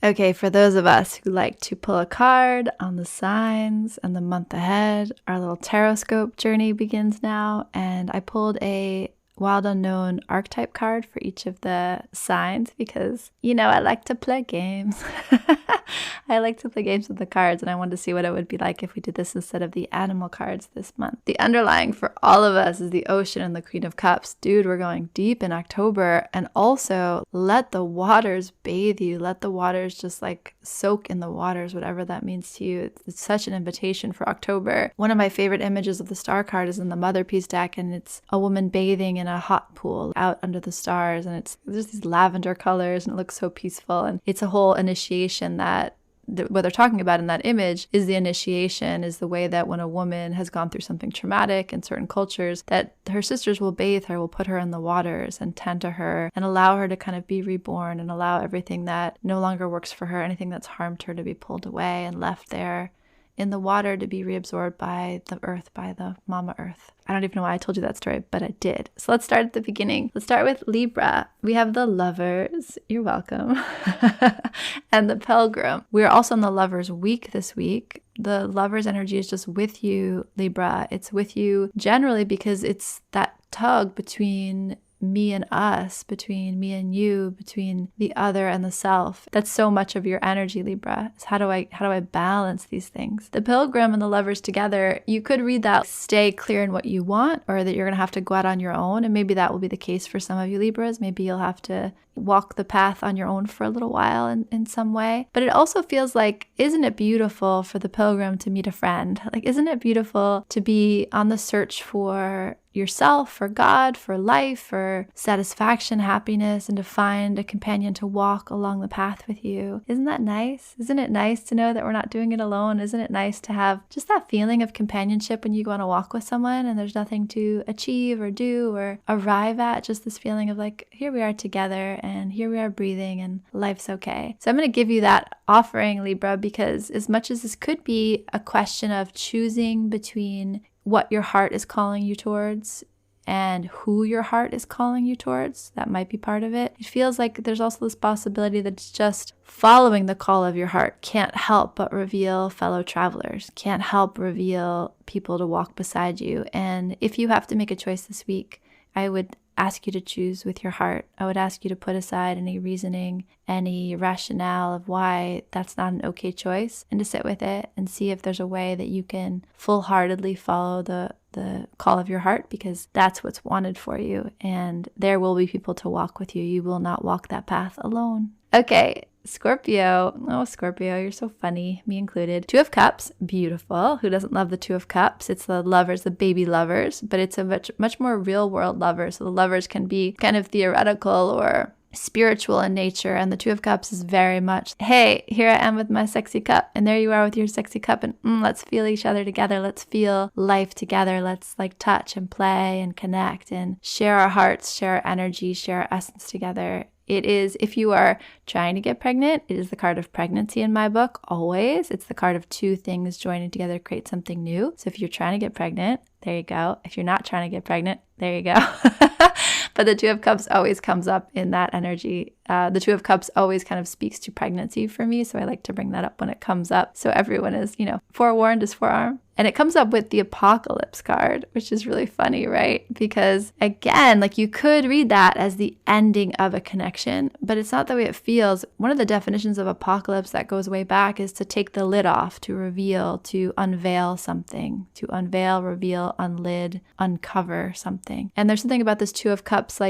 Okay, for those of us who like to pull a card on the signs and the month ahead, our little tarotscope journey begins now, and I pulled a wild unknown archetype card for each of the signs because, I like to play games. I like to play games with the cards, and I wanted to see what it would be like if we did this instead of the animal cards this month. The underlying for all of us is the ocean and the Queen of Cups. Dude, we're going deep in October, and also let the waters bathe you. Let the waters just soak in the waters, whatever that means to you. It's such an invitation for October. One of my favorite images of the star card is in the Mother Piece deck, and it's a woman bathing in a hot pool out under the stars, and there's these lavender colors, and it looks so peaceful, and it's a whole initiation that what they're talking about in that image is the initiation, is the way that when a woman has gone through something traumatic in certain cultures, that her sisters will bathe her, will put her in the waters and tend to her and allow her to kind of be reborn and allow everything that no longer works for her, anything that's harmed her, to be pulled away and left there in the water to be reabsorbed by the earth, by the mama earth. I don't even know why I told you that story, but I did. So let's start at the beginning. Let's start with Libra. We have the Lovers. You're welcome. And the Pilgrim. We're also in the Lovers week this week. The Lovers energy is just with you, Libra. It's with you generally because it's that tug between me and us, between me and you, between the other and the self. That's so much of your energy, Libra. Is how do I balance these things? The Pilgrim and the Lovers together, you could read that stay clear in what you want, or that you're going to have to go out on your own. And maybe that will be the case for some of you Libras. Maybe you'll have to walk the path on your own for a little while in some way. But it also feels like, isn't it beautiful for the Pilgrim to meet a friend? Isn't it beautiful to be on the search for yourself, for God, for life, for satisfaction, happiness, and to find a companion to walk along the path with you? Isn't that nice? Isn't it nice to know that we're not doing it alone? Isn't it nice to have just that feeling of companionship when you go on a walk with someone and there's nothing to achieve or do or arrive at, just this feeling of here we are together and here we are breathing and life's okay. So I'm going to give you that offering, Libra, because as much as this could be a question of choosing between what your heart is calling you towards and who your heart is calling you towards, that might be part of it. It feels like there's also this possibility that it's just following the call of your heart can't help but reveal fellow travelers, can't help reveal people to walk beside you. And if you have to make a choice this week, I would ask you to choose with your heart. I would ask you to put aside any reasoning, any rationale of why that's not an okay choice, and to sit with it and see if there's a way that you can full-heartedly follow the call of your heart, because that's what's wanted for you. And there will be people to walk with you. You will not walk that path alone. Okay, Scorpio. Oh, Scorpio, you're so funny, me included. Two of Cups, beautiful. Who doesn't love the Two of Cups? It's the lovers, the baby lovers, but it's a much more real world lover. So the lovers can be kind of theoretical or spiritual in nature, and the Two of Cups is very much, hey, here I am with my sexy cup, and there you are with your sexy cup, and let's feel each other together. Let's feel life together. Let's touch and play and connect and share our hearts, share our energy, share our essence together. It is, if you are trying to get pregnant, it is the card of pregnancy in my book, always. It's the card of two things joining together to create something new. So if you're trying to get pregnant, there you go. If you're not trying to get pregnant, there you go. But the Two of Cups always comes up in that energy. The Two of Cups always kind of speaks to pregnancy for me, so I like to bring that up when it comes up. So everyone is, forewarned is forearmed. And it comes up with the Apocalypse card, which is really funny, right? Because again, you could read that as the ending of a connection, but it's not the way it feels. One of the definitions of apocalypse that goes way back is to take the lid off, to reveal, to unveil something, to unveil, reveal, unlid, uncover something. And there's something about this Two of Cups,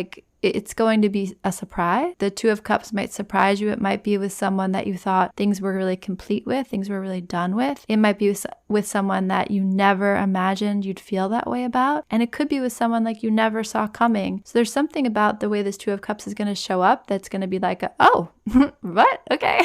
it's going to be a surprise. The Two of Cups might surprise you. It might be with someone that you thought things were really complete with, things were really done with. It might be with someone that you never imagined you'd feel that way about. And it could be with someone you never saw coming. So there's something about the way this Two of Cups is going to show up that's going to be oh, what? Okay.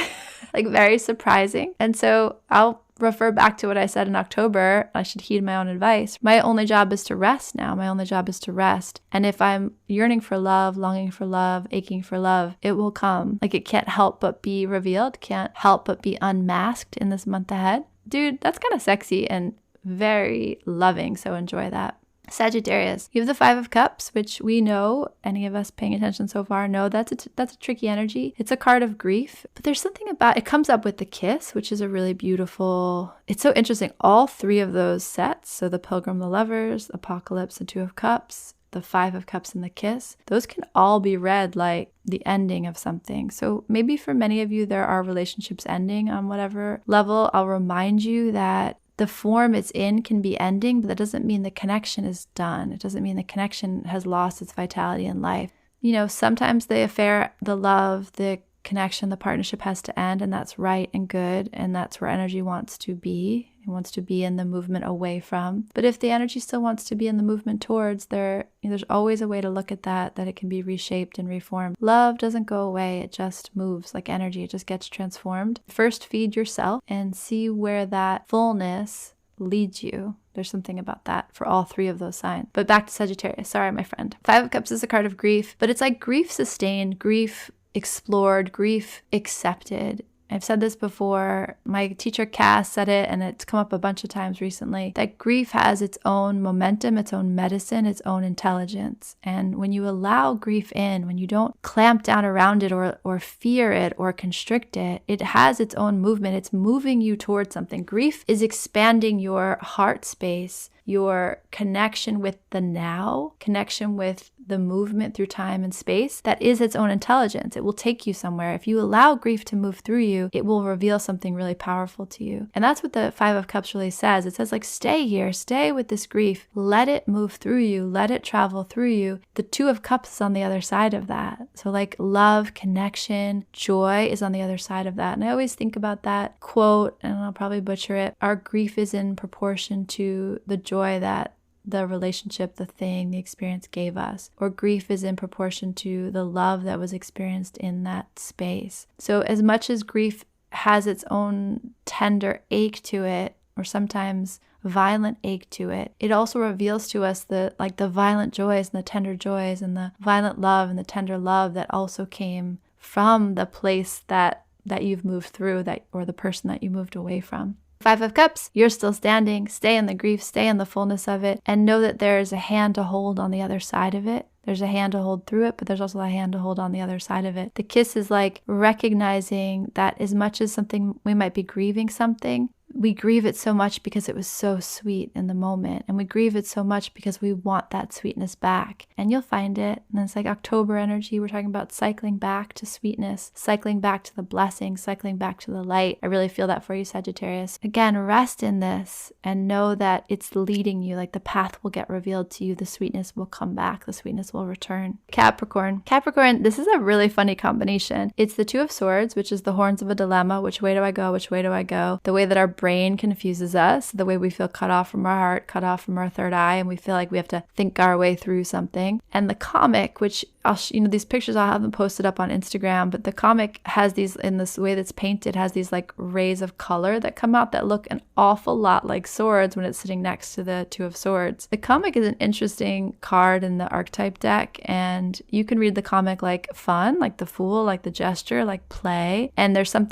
Very surprising. And so I'll refer back to what I said in October. I should heed my own advice. My only job is to rest now. My only job is to rest. And if I'm yearning for love, longing for love, aching for love, it will come. It can't help but be revealed, can't help but be unmasked in this month ahead. Dude, that's kind of sexy and very loving. So enjoy that. Sagittarius, you have the Five of Cups, which we know, any of us paying attention so far know that's a tricky energy. It's a card of grief, but there's something about it comes up with the Kiss, which is a really beautiful, it's so interesting. All three of those sets, so the Pilgrim, the Lovers, Apocalypse, the Two of Cups, the Five of Cups, and the Kiss, those can all be read like the ending of something. So maybe for many of you, there are relationships ending on whatever level. I'll remind you that the form it's in can be ending, but that doesn't mean the connection is done. It doesn't mean the connection has lost its vitality in life. You know, sometimes the affair, the love, the connection, the partnership has to end, and that's right and good, and that's where energy wants to be. It wants to be in the movement away from. But if the energy still wants to be in the movement towards, there's always a way to look at that it can be reshaped and reformed. Love doesn't go away. It just moves like energy. It just gets transformed. First, feed yourself and see where that fullness leads you. There's something about that for all three of those signs. But back to Sagittarius. Sorry, my friend. Five of Cups is a card of grief, but it's like grief sustained, grief explored, grief accepted. I've said this before. My teacher Cass said it, and it's come up a bunch of times recently, that grief has its own momentum, its own medicine, its own intelligence. And when you allow grief in, when you don't clamp down around it or fear it or constrict it, it has its own movement. It's moving you towards something. Grief is expanding your heart space, your connection with the now, connection with the movement through time and space. That is its own intelligence. It will take you somewhere. If you allow grief to move through you, it will reveal something really powerful to you. And that's what the Five of Cups really says. It says like, stay here, stay with this grief, let it move through you, let it travel through you. The Two of Cups is on the other side of that. So like love, connection, joy is on the other side of that. And I always think about that quote, and I'll probably butcher it, our grief is in proportion to the joy that the relationship, the thing, the experience gave us. Or grief is in proportion to the love that was experienced in that space. So as much as grief has its own tender ache to it, or sometimes violent ache to it, it also reveals to us the violent joys and the tender joys and the violent love and the tender love that also came from the place that you've moved through, or the person that you moved away from. Five of Cups, you're still standing. Stay in the grief, stay in the fullness of it, and know that there is a hand to hold on the other side of it. There's a hand to hold through it, but there's also a hand to hold on the other side of it. The Kiss is like recognizing that as much as something, we might be grieving something, we grieve it so much because it was so sweet in the moment. And we grieve it so much because we want that sweetness back. And you'll find it. And it's like October energy. We're talking about cycling back to sweetness, cycling back to the blessing, cycling back to the light. I really feel that for you, Sagittarius. Again, rest in this and know that it's leading you. Like the path will get revealed to you. The sweetness will come back. The sweetness will return. Capricorn. Capricorn, this is a really funny combination. It's the Two of Swords, which is the horns of a dilemma. Which way do I go? Which way do I go? The way that our brain confuses us, the way we feel cut off from our heart, cut off from our third eye, and we feel like we have to think our way through something. And the comic, which these pictures, I'll have them posted up on Instagram, but the comic has these, in this way that's painted, has these like rays of color that come out that look an awful lot like swords when it's sitting next to the Two of Swords. The comic is an interesting card in the archetype deck, and you can read the comic like fun, like the Fool, like the Gesture, like play. And there's some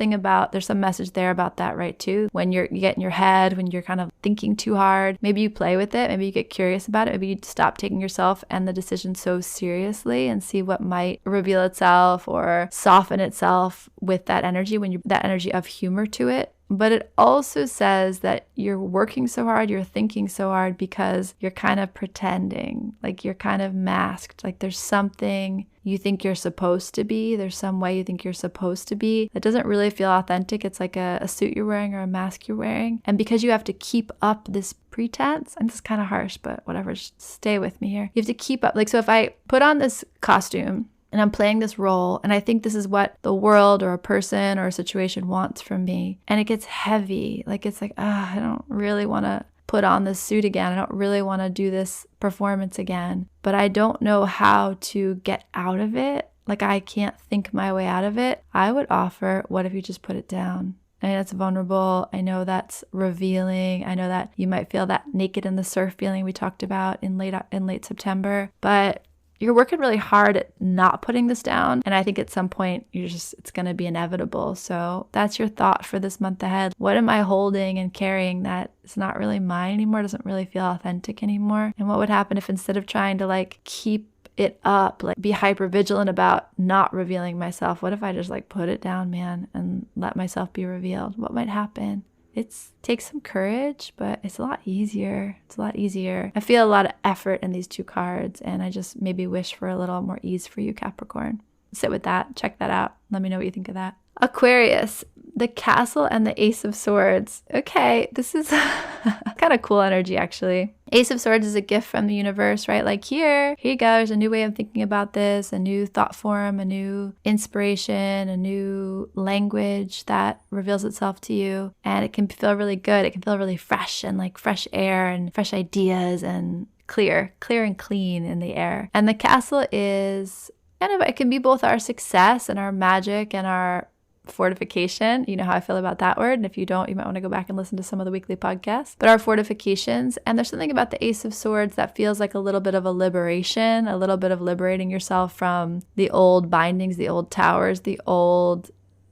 message there about that, right, too. When you get in your head, when you're kind of thinking too hard, maybe you play with it, maybe you get curious about it, maybe you stop taking yourself and the decision so seriously and see what might reveal itself or soften itself with that energy, that energy of humor to it. But it also says that you're working so hard, you're thinking so hard because you're kind of pretending, like you're kind of masked, like there's something you think you're supposed to be, there's some way you think you're supposed to be that doesn't really feel authentic. It's like a suit you're wearing or a mask you're wearing. And because you have to keep up this pretense, and this is kind of harsh, but whatever, just stay with me here. You have to keep up. Like, so if I put on this costume and I'm playing this role, and I think this is what the world or a person or a situation wants from me, and it gets heavy, like it's like, I don't really want to put on this suit again. I don't really want to do this performance again, but I don't know how to get out of it. Like I can't think my way out of it. I would offer, what if you just put it down? I know that's vulnerable. I know that's revealing. I know that you might feel that naked in the surf feeling we talked about in late September, but you're working really hard at not putting this down. And I think at some point it's going to be inevitable. So that's your thought for this month ahead. What am I holding and carrying that is not really mine anymore, doesn't really feel authentic anymore? And what would happen if instead of trying to like keep it up, like be hyper vigilant about not revealing myself, what if I just like put it down, man, and let myself be revealed? What might happen? It takes some courage, but it's a lot easier. It's a lot easier. I feel a lot of effort in these two cards, and I just maybe wish for a little more ease for you, Capricorn. Sit with that. Check that out. Let me know what you think of that. Aquarius, the Castle and the Ace of Swords. Okay, this is kind of cool energy, actually. Ace of Swords is a gift from the universe, right? Like here you go. There's a new way of thinking about this, a new thought form, a new inspiration, a new language that reveals itself to you. And it can feel really good. It can feel really fresh and like fresh air and fresh ideas and clear and clean in the air. And the Castle is kind of, it can be both our success and our magic and our fortification. You know how I feel about that word. And if you don't, you might want to go back and listen to some of the weekly podcasts. But our fortifications. And there's something about the Ace of Swords that feels like a little bit of a liberation, a little bit of liberating yourself from the old bindings, the old towers, the old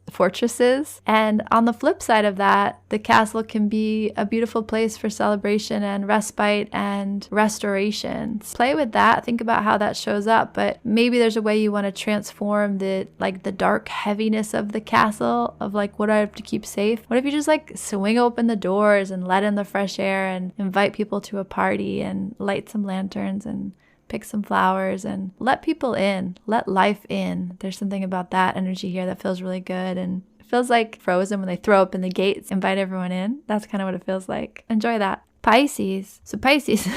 fortresses. And on the flip side of that, the castle can be a beautiful place for celebration and respite and restoration. Play with that. Think about how that shows up. But maybe there's a way you want to transform the dark heaviness of the castle of like, what do I have to keep safe? What if you just like swing open the doors and let in the fresh air and invite people to a party and light some lanterns and pick some flowers and let people in, let life in. There's something about that energy here that feels really good, and it feels like Frozen when they throw open the gates, invite everyone in. That's kind of what it feels like. Enjoy that. Pisces. So Pisces,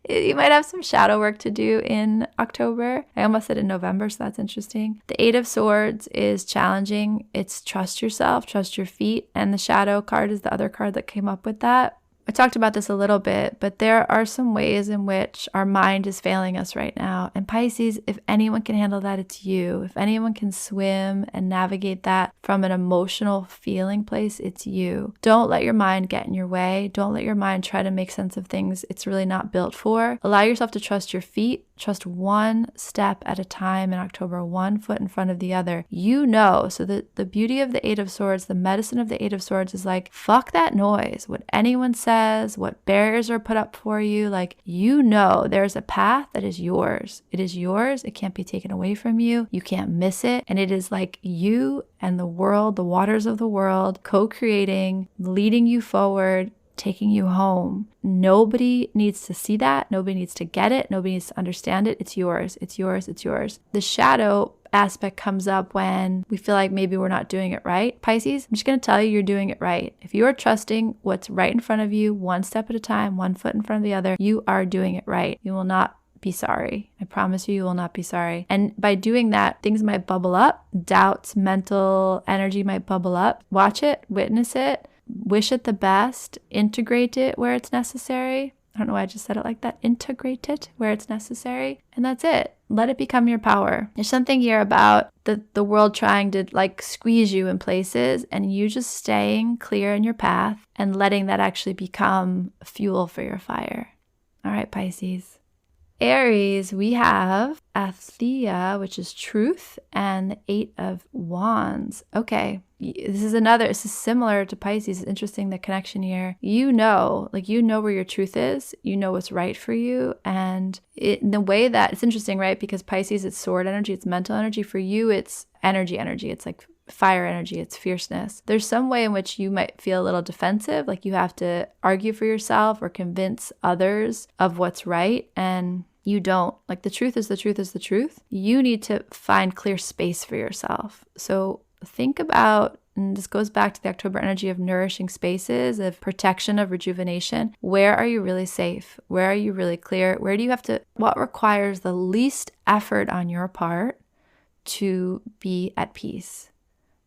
you might have some shadow work to do in October. I almost said in November, so that's interesting. The Eight of Swords is challenging. It's trust yourself, trust your feet, and the shadow card is the other card that came up with that. I talked about this a little bit, but there are some ways in which our mind is failing us right now. And Pisces, if anyone can handle that, it's you. If anyone can swim and navigate that from an emotional feeling place, it's you. Don't let your mind get in your way. Don't let your mind try to make sense of things it's really not built for. Allow yourself to trust your feet. Trust one step at a time in October, one foot in front of the other. You know, so the beauty of the Eight of Swords, the medicine of the Eight of Swords is like, fuck that noise. What anyone says, what barriers are put up for you, like, you know there's a path that is yours. It is yours. It can't be taken away from you. You can't miss it. And it is like you and the world, the waters of the world, co-creating, leading you forward, taking you home. Nobody needs to see that. Nobody needs to get it. Nobody needs to understand it. It's yours. It's yours. It's yours. The shadow aspect comes up when we feel like maybe we're not doing it right. Pisces, I'm just going to tell you, you're doing it right. If you are trusting what's right in front of you, one step at a time, one foot in front of the other, you are doing it right. You will not be sorry. I promise you, you will not be sorry. And by doing that, things might bubble up. Doubts, mental energy might bubble up. Watch it, witness it. Wish it the best, integrate it where it's necessary. I don't know why I just said it like that. Integrate it where it's necessary. And that's it. Let it become your power. There's something here about the world trying to like squeeze you in places and you just staying clear in your path and letting that actually become fuel for your fire. All right, Pisces. Aries, we have aletheia, which is truth, and the Eight of Wands. Okay, this is similar to Pisces. It's interesting, the connection here. You know where your truth is. You know what's right for you. And in the way that, it's interesting, right? Because Pisces, it's sword energy, it's mental energy. For you, it's energy. It's like fire energy, it's fierceness. There's some way in which you might feel a little defensive, like you have to argue for yourself or convince others of what's right, and you don't. Like, the truth is the truth is the truth. You need to find clear space for yourself. So think about, and this goes back to the October energy of nourishing spaces, of protection, of rejuvenation. Where are you really safe? Where are you really clear? What requires the least effort on your part to be at peace?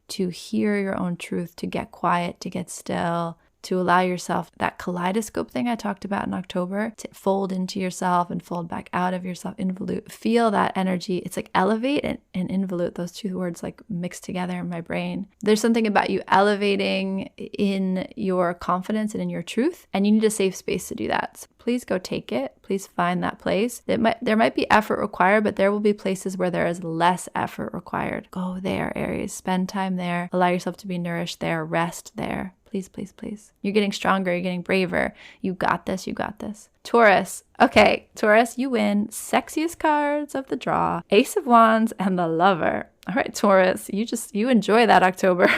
To hear your own truth, to get quiet, to get still, to allow yourself that kaleidoscope thing I talked about in October, to fold into yourself and fold back out of yourself, involute. Feel that energy. It's like elevate and involute, those two words like mixed together in my brain. There's something about you elevating in your confidence and in your truth, and you need a safe space to do that. So please go take it. Please find that place. There might be effort required, but there will be places where there is less effort required. Go there, Aries. Spend time there. Allow yourself to be nourished there. Rest there. Please, please, please. You're getting stronger. You're getting braver. You got this. You got this. Taurus. Okay, Taurus, you win. Sexiest cards of the draw. Ace of Wands and the Lover. All right, Taurus, you enjoy that October.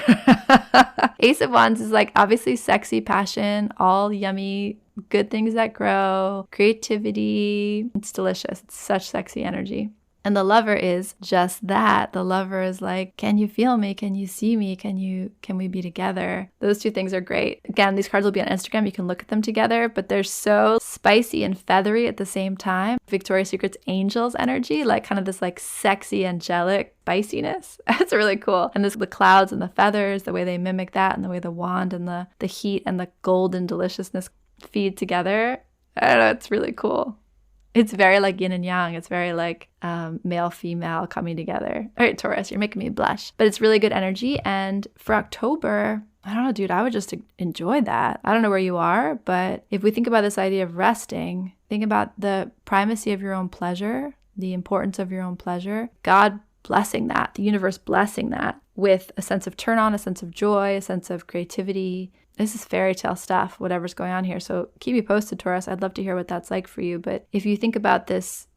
Ace of Wands is like obviously sexy passion, all yummy, good things that grow, creativity. It's delicious. It's such sexy energy. And the Lover is just that. The Lover is like, can you feel me? Can you see me? Can we be together? Those two things are great. Again, these cards will be on Instagram. You can look at them together, but they're so spicy and feathery at the same time. Victoria's Secret's Angels energy, like kind of this like sexy, angelic spiciness. It's really cool. And the clouds and the feathers, the way they mimic that, and the way the wand and the heat and the golden deliciousness feed together. I don't know. It's really cool. It's very like yin and yang. It's very like male, female coming together. All right, Taurus, you're making me blush. But it's really good energy. And for October, I don't know, dude, I would just enjoy that. I don't know where you are, but if we think about this idea of resting, think about the primacy of your own pleasure, the importance of your own pleasure, God blessing that, the universe blessing that with a sense of turn on, a sense of joy, a sense of creativity. This is fairy tale stuff, whatever's going on here. So keep me posted, Taurus. I'd love to hear what that's like for you. But if you think about this,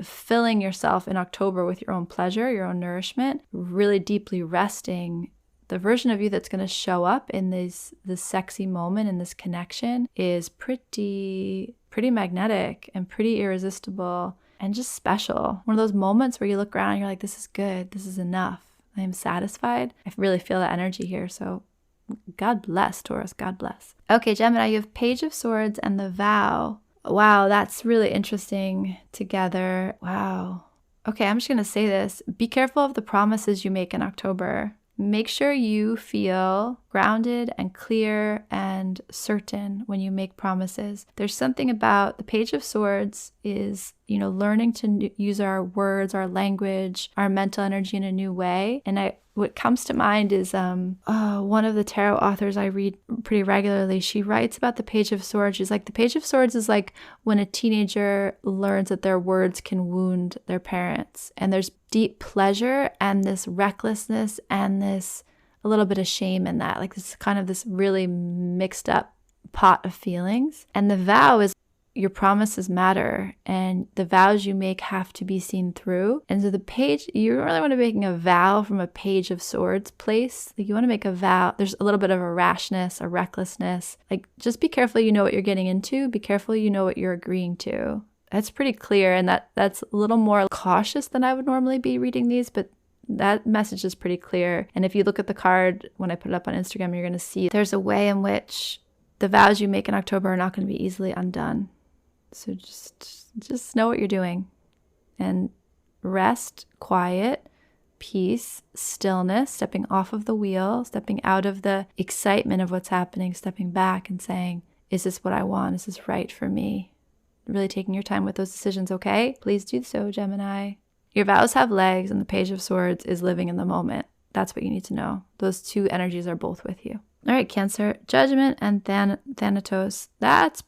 filling yourself in October with your own pleasure, your own nourishment, really deeply resting, the version of you that's going to show up in this sexy moment, in this connection, is pretty magnetic and pretty irresistible and just special. One of those moments where you look around and you're like, this is good. This is enough. I am satisfied. I really feel that energy here. So God bless, Taurus. God bless. Okay, Gemini, you have Page of Swords and the Vow. Wow, that's really interesting together. Wow. Okay, I'm just going to say this. Be careful of the promises you make in October. Make sure you feel grounded and clear and certain when you make promises. There's something about the Page of Swords is, learning to use our words, our language, our mental energy in a new way. And what comes to mind is one of the tarot authors I read pretty regularly. She writes about the Page of Swords. She's like, the Page of Swords is like when a teenager learns that their words can wound their parents. And there's deep pleasure and this recklessness and this a little bit of shame in that. Like this kind of this really mixed up pot of feelings. And the vow is your promises matter and the vows you make have to be seen through. And so the page, you really want to be making a vow from a Page of Swords place. Like you want to make a vow. There's a little bit of a rashness, a recklessness. Like just be careful you know what you're getting into. Be careful you know what you're agreeing to. That's pretty clear. And that's a little more cautious than I would normally be reading these, but that message is pretty clear. And if you look at the card, when I put it up on Instagram, you're going to see there's a way in which the vows you make in October are not going to be easily undone. So just know what you're doing and rest, quiet, peace, stillness, stepping off of the wheel, stepping out of the excitement of what's happening, stepping back and saying, is this what I want? Is this right for me? Really taking your time with those decisions, okay? Please do so, Gemini. Your vows have legs and the Page of Swords is living in the moment. That's what you need to know. Those two energies are both with you. All right, Cancer, Judgment and Thanatos. That's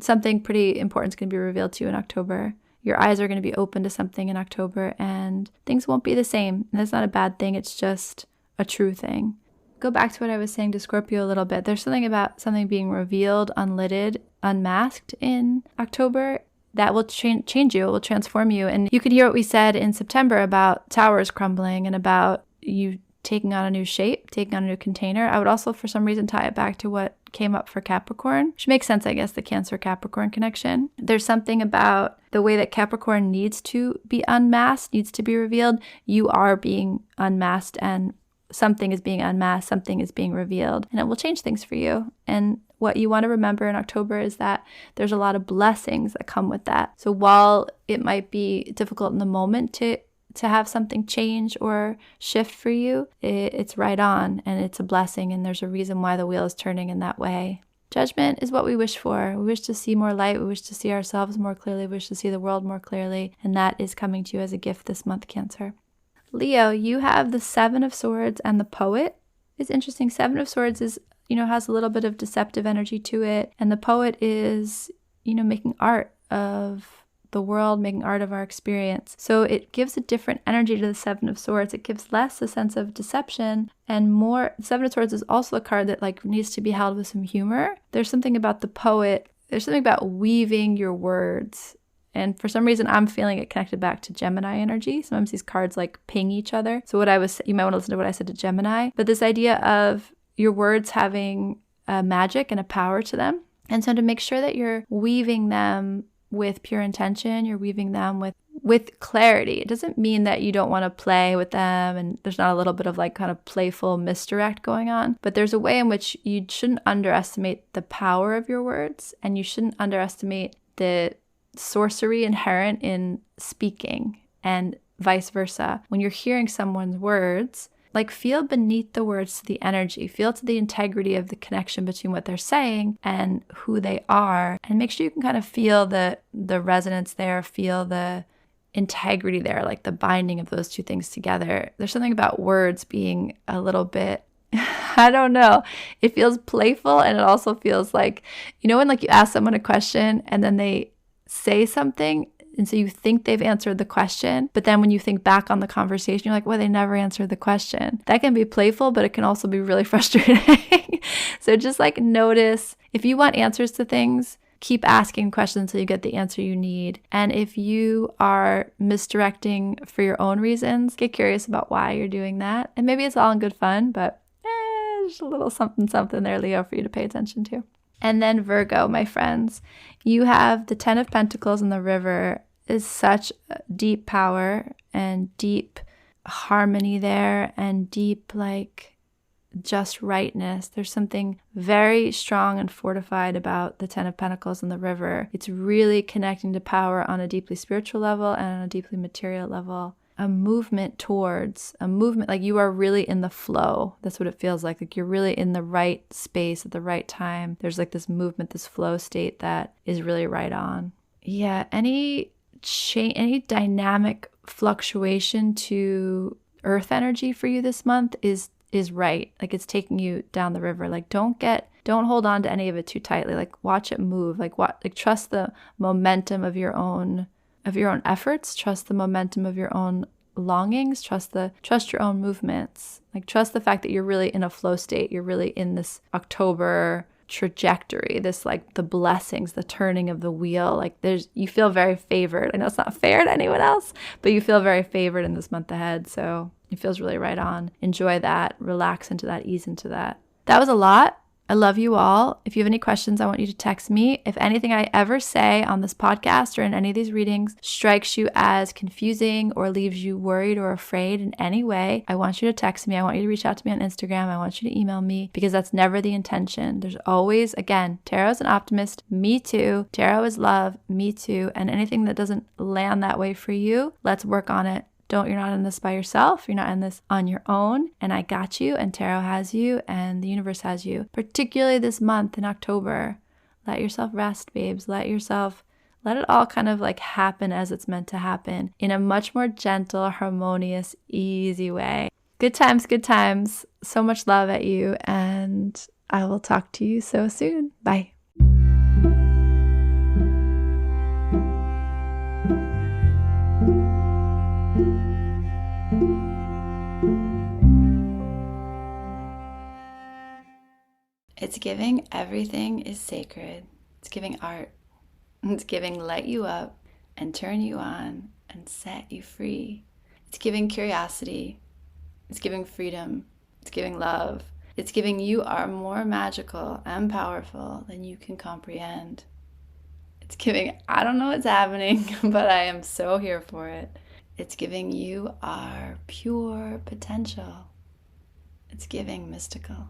something pretty important is going to be revealed to you in October. Your eyes are going to be open to something in October and things won't be the same. And that's not a bad thing. It's just a true thing. Go back to what I was saying to Scorpio a little bit. There's something about something being revealed, unlidded, unmasked in October that will change you. It will transform you. And you could hear what we said in September about towers crumbling and about you taking on a new shape, taking on a new container. I would also, for some reason, tie it back to what came up for Capricorn, which makes sense, I guess, the Cancer-Capricorn connection. There's something about the way that Capricorn needs to be unmasked, needs to be revealed. You are being unmasked and something is being unmasked, something is being revealed, and it will change things for you. And what you want to remember in October is that there's a lot of blessings that come with that. So while it might be difficult in the moment to to have something change or shift for you, it's right on, and it's a blessing, and there's a reason why the wheel is turning in that way. Judgment is what we wish for. We wish to see more light. We wish to see ourselves more clearly. We wish to see the world more clearly. And that is coming to you as a gift this month, Cancer. Leo, you have the Seven of Swords and the Poet. It's interesting. Seven of Swords is, has a little bit of deceptive energy to it. And the Poet is, making art of the world, making art of our experience. So it gives a different energy to the Seven of Swords. It gives less a sense of deception and more. Seven of Swords is also a card that needs to be held with some humor. There's something about the Poet. There's something about weaving your words. And for some reason, I'm feeling it connected back to Gemini energy. Sometimes these cards ping each other. So you might want to listen to what I said to Gemini. But this idea of your words having a magic and a power to them. And so to make sure that you're weaving them with pure intention, you're weaving them with clarity. It doesn't mean that you don't want to play with them and there's not a little bit of kind of playful misdirect going on, but there's a way in which you shouldn't underestimate the power of your words, and you shouldn't underestimate the sorcery inherent in speaking, and vice versa. When you're hearing someone's words, feel beneath the words to the energy, feel to the integrity of the connection between what they're saying and who they are, and make sure you can kind of feel the resonance there, feel the integrity there, the binding of those two things together. There's something about words being a little bit, I don't know, it feels playful, and it also feels when you ask someone a question and then they say something, and so you think they've answered the question, but then when you think back on the conversation, you're like, well, they never answered the question. That can be playful, but it can also be really frustrating. So just notice, if you want answers to things, keep asking questions until you get the answer you need. And if you are misdirecting for your own reasons, get curious about why you're doing that. And maybe it's all in good fun, but there's a little something there, Leo, for you to pay attention to. And then Virgo, my friends, you have the Ten of Pentacles in the River. Is such deep power and deep harmony there, and deep just rightness. There's something very strong and fortified about the Ten of Pentacles in the River. It's really connecting to power on a deeply spiritual level and on a deeply material level. A movement, you are really in the flow. That's what it feels like you're really in the right space at the right time. There's this movement, this flow state that is really right on. Yeah, any dynamic fluctuation to earth energy for you this month is right. It's taking you down the river. Don't hold on to any of it too tightly. Watch it move. Trust the momentum of your own efforts. Trust the momentum of your own longings. Trust your own movements. Trust the fact that you're really in a flow state. You're really in this October trajectory, this the blessings, the turning of the wheel. You feel very favored. I know it's not fair to anyone else, but you feel very favored in this month ahead. So it feels really right on. Enjoy that, relax into that, ease into that. That was a lot. I love you all. If you have any questions, I want you to text me. If anything I ever say on this podcast or in any of these readings strikes you as confusing or leaves you worried or afraid in any way, I want you to text me. I want you to reach out to me on Instagram. I want you to email me, because that's never the intention. There's always, again, tarot is an optimist. Me too. Tarot is love. Me too. And anything that doesn't land that way for you, let's work on it. You're not in this by yourself. You're not in this on your own. And I got you, and tarot has you, and the universe has you. Particularly this month in October. Let yourself rest, babes. Let it all kind of happen as it's meant to happen in a much more gentle, harmonious, easy way. Good times. So much love at you, and I will talk to you so soon. Bye. It's giving everything is sacred. It's giving art. It's giving light you up and turn you on and set you free. It's giving curiosity. It's giving freedom. It's giving love. It's giving you are more magical and powerful than you can comprehend. It's giving, I don't know what's happening, but I am so here for it. It's giving you are pure potential. It's giving mystical.